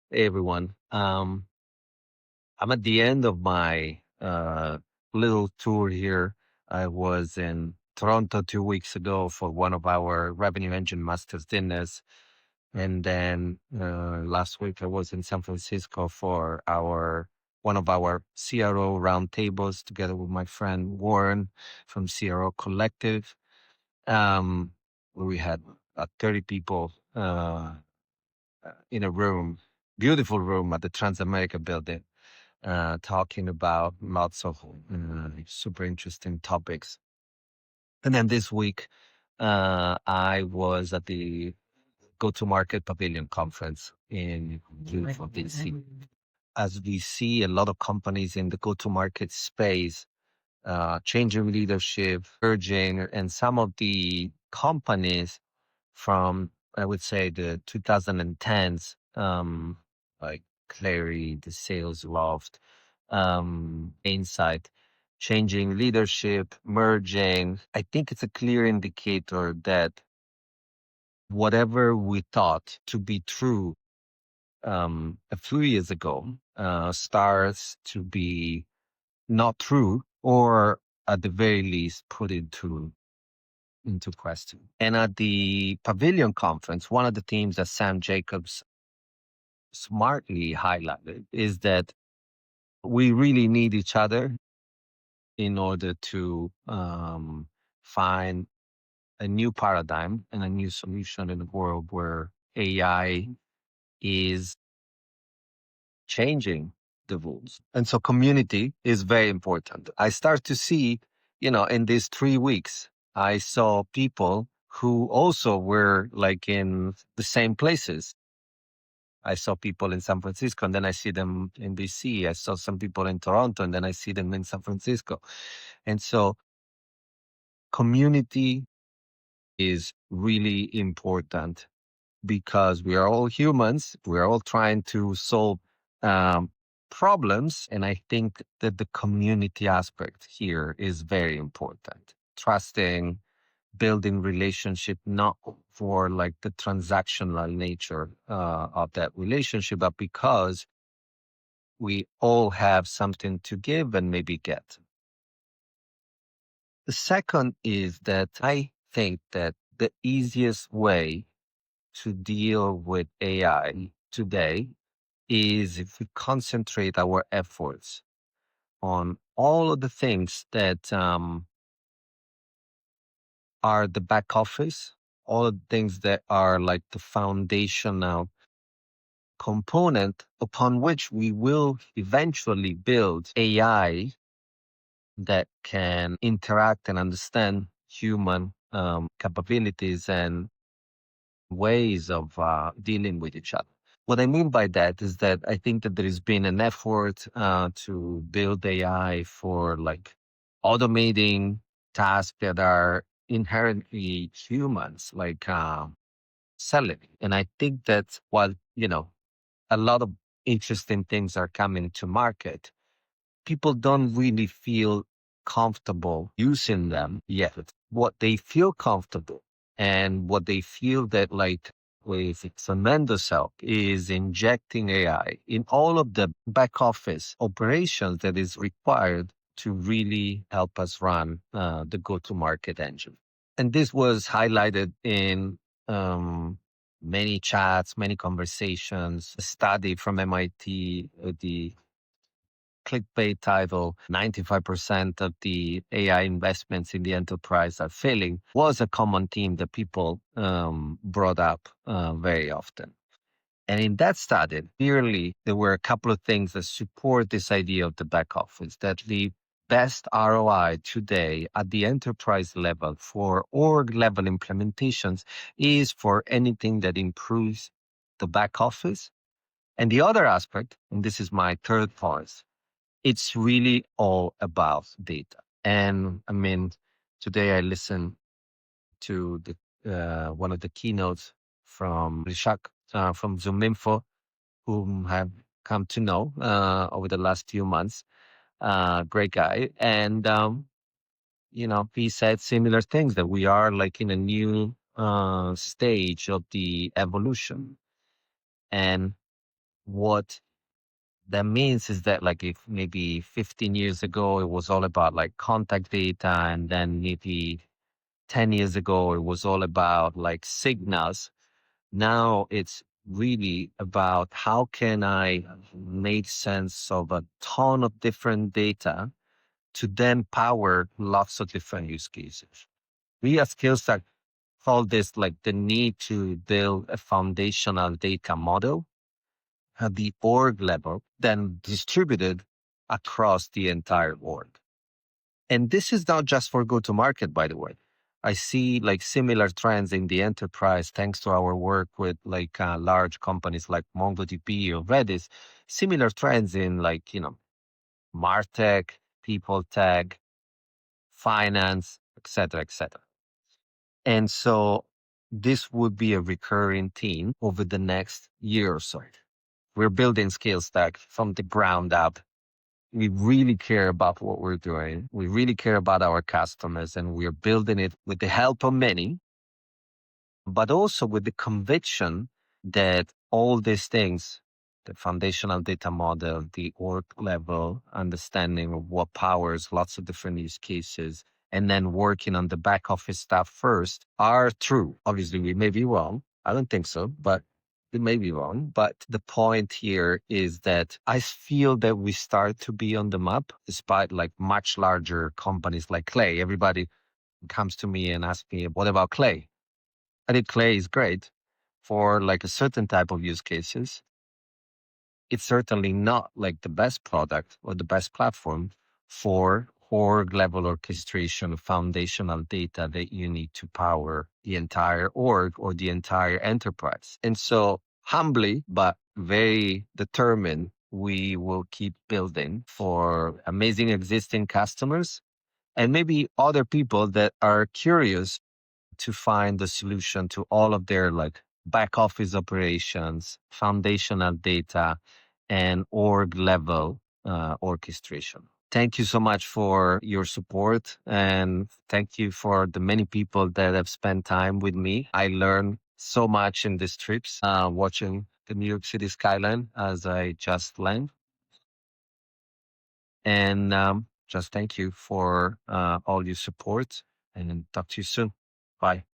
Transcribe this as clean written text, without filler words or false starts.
Hey everyone. I'm at the end of my little tour here. I was in Toronto 2 weeks ago for one of our Revenue Engine Masters dinners. And then last week I was in San Francisco for our one of our CRO roundtables together with my friend Warren from CRO Collective. Where we had 30 people in a room, beautiful room at the Transamerica building, talking about lots of super interesting topics. And then this week, I was at the Go to Market Pavilion conference in beautiful DC. As we see a lot of companies in the go to market space, changing leadership, urging, and some of the companies from, I would say, the 2010s, like Clari, the SalesLoft, Gainsight, changing leadership, merging. I think it's a clear indicator that whatever we thought to be true a few years ago starts to be not true, or at the very least put into question. And at the Pavilion conference, one of the themes that Sam Jacobs smartly highlighted is that we really need each other in order to find a new paradigm and a new solution in a world where AI is changing the rules. And so community is very important. I start to see, in these 3 weeks, I saw people who also were like in the same places. I saw people in San Francisco and then I see them in DC. I saw some people in Toronto and then I see them in San Francisco. And so community is really important because we are all humans. We are all trying to solve um, problems. And I think that the community aspect here is very important. Trusting, building relationship, not for like the transactional nature of that relationship, but because we all have something to give and maybe get. The second is that I think that the easiest way to deal with AI today is if we concentrate our efforts on all of the things that are the back office, all of the things that are like the foundational component upon which we will eventually build AI that can interact and understand human capabilities and ways of dealing with each other. What I mean by that is that I think that there has been an effort to build AI for like automating tasks that are inherently humans, like selling. And I think that while, a lot of interesting things are coming to market, people don't really feel comfortable using them yet. What they feel comfortable and what they feel that like with tremendous help is injecting AI in all of the back office operations that is required to really help us run the go-to-market engine. And this was highlighted in many chats, many conversations, a study from MIT, the clickbait title, 95% of the AI investments in the enterprise are failing, was a common theme that people brought up very often. And in that study, clearly, there were a couple of things that support this idea of the back office, that the best ROI today at the enterprise level for org level implementations is for anything that improves the back office. And the other aspect, and this is my third point, it's really all about data. And I mean, today I listened to the one of the keynotes from Rishak from ZoomInfo, whom have come to know over the last few months. Great guy. And, he said similar things, that we are like in a new stage of the evolution. And What that means is that like if maybe 15 years ago it was all about like contact data, and then maybe 10 years ago it was all about like signals, now it's really about how can I make sense of a ton of different data to then power lots of different use cases. We at SkillStack call this like the need to build a foundational data model at the org level, then distributed across the entire org. And this is not just for go to market, by the way. I see like similar trends in the enterprise thanks to our work with like large companies like MongoDB or Redis, similar trends in like, Martech, PeopleTech, finance, etc., etc. And so this would be a recurring theme over the next year or so. We're building SkillStack from the ground up. We really care about what we're doing. We really care about our customers, and we're building it with the help of many, but also with the conviction that all these things, the foundational data model, the org level understanding of what powers lots of different use cases, and then working on the back office stuff first, are true. Obviously, we may be wrong. I don't think so, but we may be wrong. But the point here is that I feel that we start to be on the map, despite like much larger companies like Clay. Everybody comes to me and asks me, what about Clay? I think Clay is great for like a certain type of use cases. It's certainly not like the best product or the best platform for org level orchestration of foundational data that you need to power the entire org or the entire enterprise. And so humbly, but very determined, we will keep building for amazing existing customers and maybe other people that are curious to find the solution to all of their like back office operations, foundational data, and org level orchestration. Thank you so much for your support, and thank you for the many people that have spent time with me. I learned so much in these trips, watching the New York City skyline as I just land. And just thank you for all your support, and talk to you soon. Bye.